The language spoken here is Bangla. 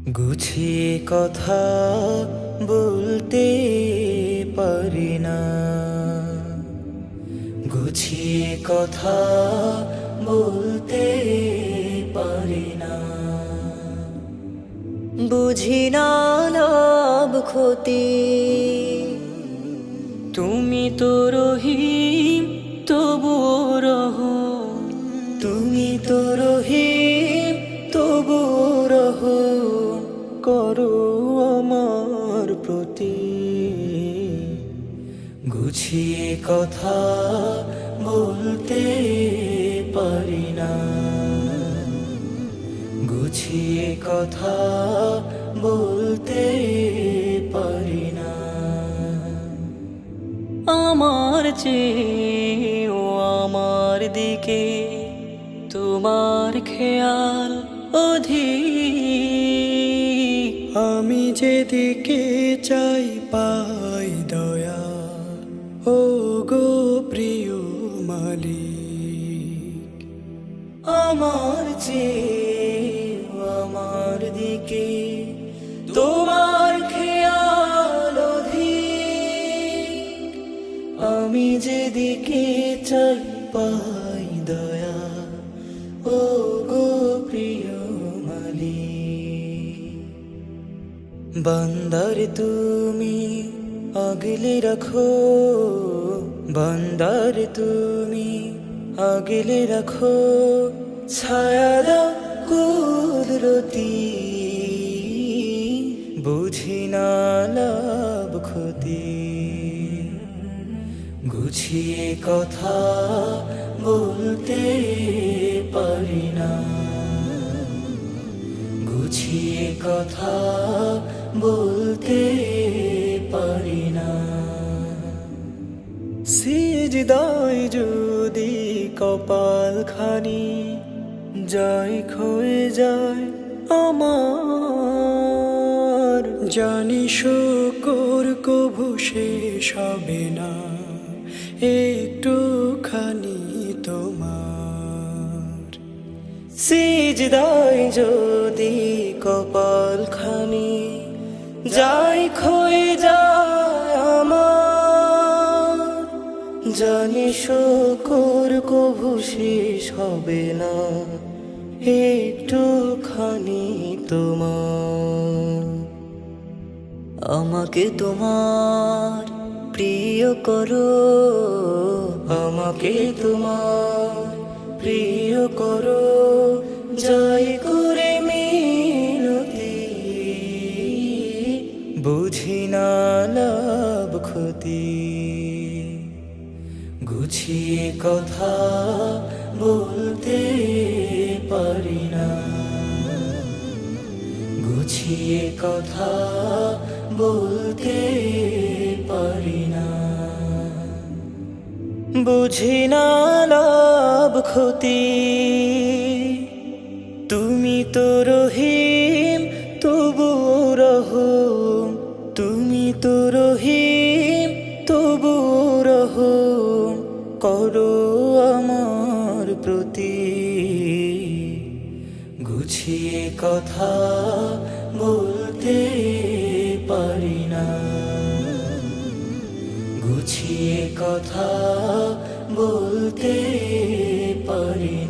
গুছিয়ে কথা বলতে পারি না, গুছিয়ে কথা বলতে পারি না। বুঝি না লাভ ক্ষতি, তুমি তো রহিম তবু রহম, তুমি তো রহিম তবু রহম করো আমার প্রতি। গুছিয়ে কথা বলতে পারি না, গুছিয়ে কথা বলতে পারি না। আমার চেয়েও আমার দিকে তোমার খেয়াল অধিক। আমি যেদিকে চাই পাই দয়া, ও গো প্রিয় মালিক। আমার চেয়েও আমার দিকে তোমার খেয়াল অধিক। আমি যেদিকে চাই পাই দয়া, ও গো প্রিয় মালিক। বান্দার তুমি আগলে রাখো, বান্দার তুমি আগলে রাখো, ছায়া দাও কুদরতি। বুঝি না লাভ ক্ষতি, গুছিয়ে কথা বলতে পারি না, গুছিয়ে কথা বলতে পারি না। সিজদায় যদি কপাল খানি যায় ক্ষয়ে যায় আমার, জানি শুকর কভু শেষ হবে না একটুখানি তোমার। সিজদায় যদি কপাল খানি যায় ক্ষয়ে যায় আমার, জানি শুকর কভু শেষ হবে না একটুখানি তোমার। আমাকে তোমার প্রিয় করো, আমাকে তোমার প্রিয় করো, যাই করে মিনতি। বুঝি না লাভ ক্ষতি, গুছিয়ে কথা বলতে পারি না, গুছিয়ে কথা বলতে পারি না। বুঝি না লাভ ক্ষতি, তুমি তো রহিম তবু রহম, তুমি তো রহিম তবু রহম করো আমার প্রতি। গুছিয়ে কথা বলতে পারি না, গুছিয়ে কথা বলতে পারি না।